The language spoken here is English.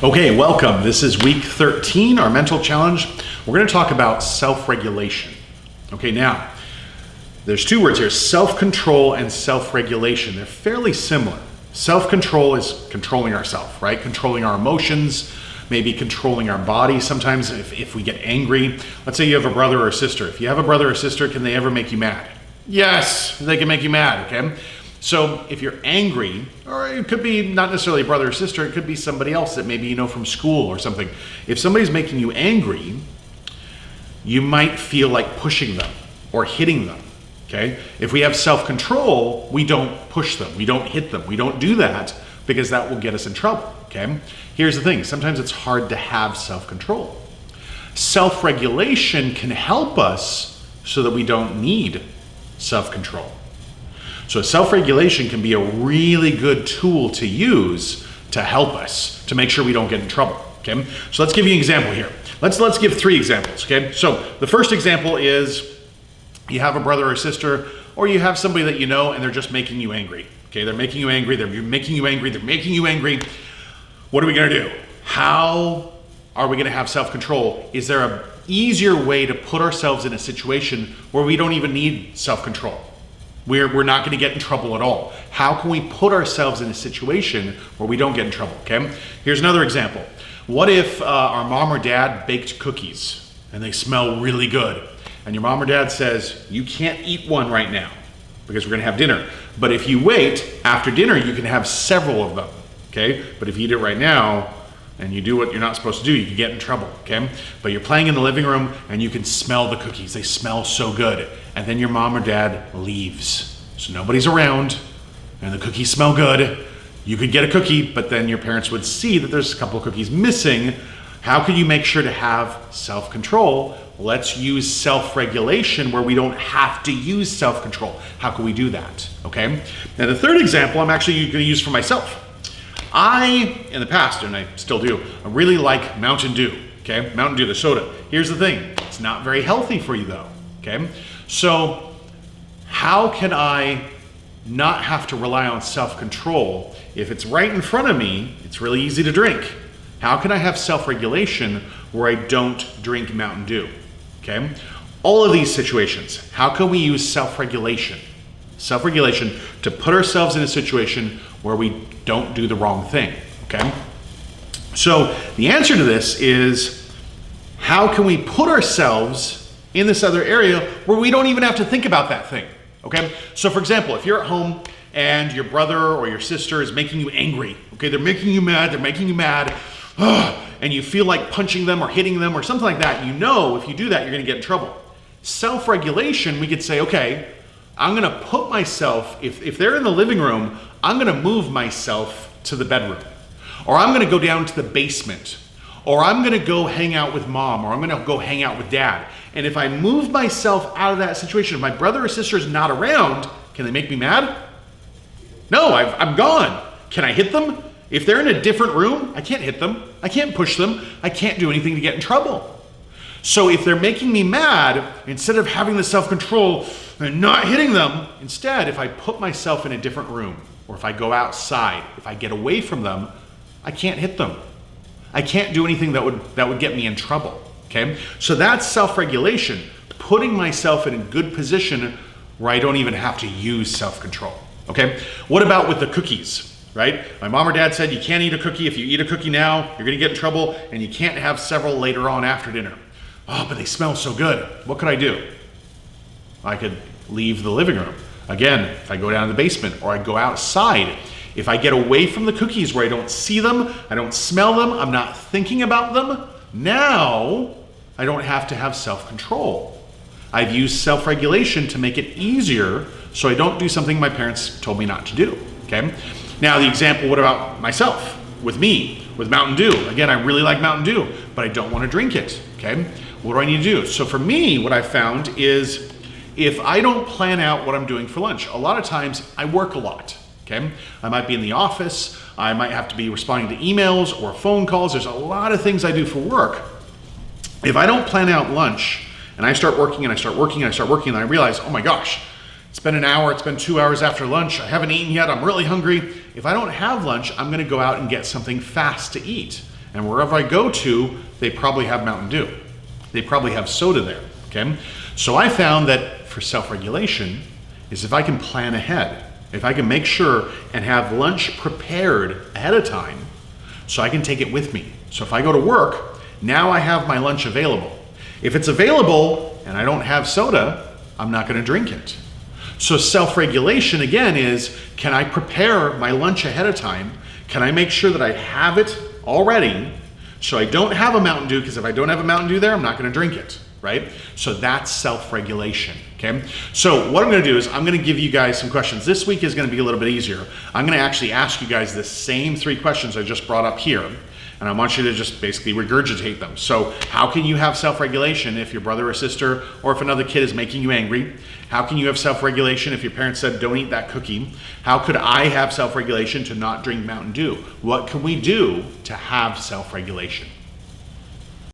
Okay, welcome. This is week 13, our mental challenge. We're going to talk about self-regulation. Okay, now, there's two words here, self-control and self-regulation. They're fairly similar. Self-control is controlling ourselves, right? Controlling our emotions, maybe controlling our body. Sometimes if we get angry, let's say you have a brother or a sister. If you have a brother or sister, can they ever make you mad? Yes, they can make you mad, okay? So if you're angry, or it could be not necessarily a brother or sister, it could be somebody else that maybe you know from school or something. If somebody's making you angry, you might feel like pushing them or hitting them, okay? If we have self-control, we don't push them, we don't hit them, we don't do that because that will get us in trouble, okay? Here's the thing, sometimes it's hard to have self-control. Self-regulation can help us so that we don't need self-control. So self-regulation can be a really good tool to use to help us, to make sure we don't get in trouble, okay? So let's give you an example here. Let's give three examples, okay? So the first example is you have a brother or sister, or you have somebody that you know and they're just making you angry, okay? They're making you angry, they're making you angry, they're making you angry. What are we gonna do? How are we gonna have self-control? Is there an easier way to put ourselves in a situation where we don't even need self-control? We're not going to get in trouble at all. How can we put ourselves in a situation where we don't get in trouble, okay? Here's another example. What if our mom or dad baked cookies and they smell really good? And your mom or dad says, you can't eat one right now because we're going to have dinner. But if you wait, after dinner, you can have several of them, okay? But if you eat it right now and you do what you're not supposed to do, you can get in trouble, okay? But you're playing in the living room and you can smell the cookies. They smell so good. And then your mom or dad leaves. So nobody's around and the cookies smell good. You could get a cookie, but then your parents would see that there's a couple of cookies missing. How can you make sure to have self-control? Let's use self-regulation where we don't have to use self-control. How can we do that, okay? Now the third example I'm actually gonna use for myself. In the past, and I still do, I really like Mountain Dew, okay? Mountain Dew, the soda. Here's the thing, it's not very healthy for you though, okay? So how can I not have to rely on self-control? If it's right in front of me, it's really easy to drink. How can I have self-regulation where I don't drink Mountain Dew, okay? All of these situations, how can we use self-regulation? Self-regulation to put ourselves in a situation where we don't do the wrong thing, okay? So the answer to this is, how can we put ourselves in this other area where we don't even have to think about that thing, okay? So for example, if you're at home and your brother or your sister is making you angry, okay? They're making you mad, and you feel like punching them or hitting them or something like that, you know if you do that, you're gonna get in trouble. Self-regulation, we could say, okay, I'm gonna put myself, if they're in the living room, I'm gonna move myself to the bedroom. Or I'm gonna go down to the basement. Or I'm gonna go hang out with mom, or I'm gonna go hang out with dad. And if I move myself out of that situation, if my brother or sister is not around, can they make me mad? No, I'm gone. Can I hit them? If they're in a different room, I can't hit them. I can't push them. I can't do anything to get in trouble. So if they're making me mad, instead of having the self-control and not hitting them, instead, if I put myself in a different room, or if I go outside, if I get away from them, I can't hit them. I can't do anything that would get me in trouble, okay? So that's self-regulation, putting myself in a good position where I don't even have to use self-control, okay? What about with the cookies, right? My mom or dad said you can't eat a cookie. If you eat a cookie now, you're gonna get in trouble, and you can't have several later on after dinner. Oh, but they smell so good. What could I do? I could leave the living room. Again, if I go down to the basement, or I go outside, if I get away from the cookies where I don't see them, I don't smell them, I'm not thinking about them, now I don't have to have self-control. I've used self-regulation to make it easier so I don't do something my parents told me not to do, okay? Now the example, what about myself, with me, with Mountain Dew? Again, I really like Mountain Dew, but I don't want to drink it, okay? What do I need to do? So for me, what I found is if I don't plan out what I'm doing for lunch, a lot of times I work a lot, okay? I might be in the office, I might have to be responding to emails or phone calls. There's a lot of things I do for work. If I don't plan out lunch and I start working and I start working and I start working and I realize, oh my gosh, it's been an hour, it's been 2 hours after lunch, I haven't eaten yet, I'm really hungry. If I don't have lunch, I'm gonna go out and get something fast to eat. And wherever I go to, they probably have Mountain Dew. They probably have soda there, okay? So I found that for self-regulation is if I can plan ahead, if I can make sure and have lunch prepared ahead of time so I can take it with me. So if I go to work, now I have my lunch available. If it's available and I don't have soda, I'm not gonna drink it. So self-regulation again is, can I prepare my lunch ahead of time? Can I make sure that I have it already so I don't have a Mountain Dew, because if I don't have a Mountain Dew there, I'm not gonna drink it, right? So that's self-regulation, okay? So what I'm gonna do is I'm gonna give you guys some questions. This week is gonna be a little bit easier. I'm gonna actually ask you guys the same 3 questions I just brought up here, and I want you to just basically regurgitate them. So how can you have self-regulation if your brother or sister or if another kid is making you angry? How can you have self-regulation if your parents said, don't eat that cookie? How could I have self-regulation to not drink Mountain Dew? What can we do to have self-regulation?